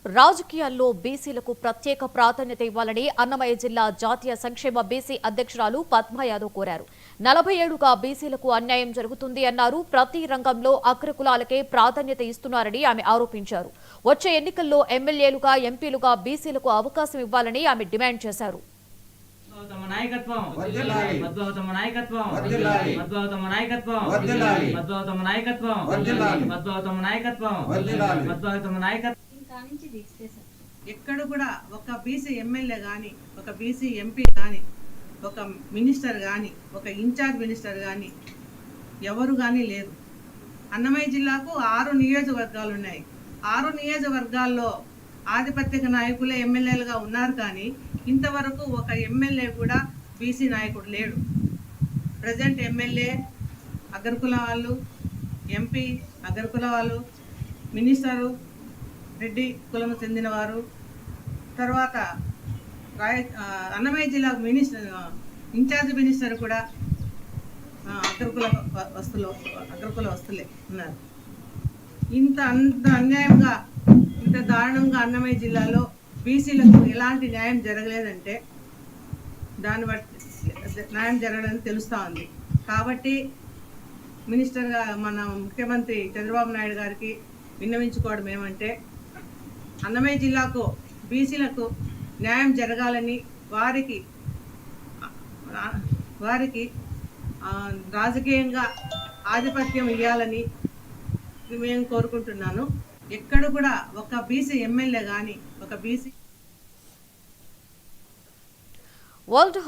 రాజకీయాల్లో బీసీలకు ప్రత్యేక ప్రాధాన్యత ఇవ్వాలని అన్నమయ్య జిల్లా జాతీయ సంక్షేమ బీసీ అధ్యక్షురాలు పద్మా యాదవ్ కోరారు. 40 ఏళ్లుగా బీసీలకు అన్యాయం జరుగుతుంది అన్నారు. ప్రతి రంగంలో అగ్రకులాలకే ప్రాధాన్యత ఇస్తున్నారని ఆమె ఆరోపించారు. వచ్చే ఎన్నికల్లో ఎమ్మెల్యేలుగా, ఎంపీలుగా బీసీలకు అవకాశం ఇవ్వాలని ఆమె డిమాండ్ చేశారు. ఎక్కడ కూడా ఒక బీసీ ఎమ్మెల్యే కానీ, ఒక బీసీ ఎంపీ కానీ, ఒక మినిస్టర్ కానీ, ఒక ఇన్ఛార్జ్ మినిస్టర్ కానీ ఎవరు కానీ లేరు. అన్నమయ్య జిల్లాకు 6 నియోజకవర్గాలు ఉన్నాయి. 6 నియోజకవర్గాల్లో ఆధిపత్యక నాయకులే ఎమ్మెల్యేలుగా ఉన్నారు. కానీ ఇంతవరకు ఒక ఎమ్మెల్యే కూడా బీసీ నాయకుడు లేడు. ప్రజెంట్ ఎమ్మెల్యే అగ్రకుల వాళ్ళు, ఎంపీ అగ్రకుల వాళ్ళు, మినిస్టరు రెడ్డి కులం చెందినవారు, తర్వాత అన్నమయ్య జిల్లా ఇన్ఛార్జ్ మినిస్టర్ కూడా అగ్రకుల వస్తులే ఉన్నారు. అంత అన్యాయంగా, ఇంత దారుణంగా అన్నమయ్య జిల్లాలో బీసీలకు ఎలాంటి న్యాయం జరగలేదంటే దాన్ని బట్టి న్యాయం జరగదని తెలుస్తూ ఉంది. కాబట్టి మినిస్టర్గా మన ముఖ్యమంత్రి చంద్రబాబు నాయుడు గారికి విన్నవించుకోవడం ఏమంటే, అన్నమయ్య జిల్లాకు బీసీలకు న్యాయం జరగాలని, వారికి రాజకీయంగా ఆధిపత్యం ఇవ్వాలని మేము కోరుకుంటున్నాను. ఎక్కడ కూడా ఒక బీసీ ఎమ్మెల్యే కానీ, ఒక బీసీ వరల్డ్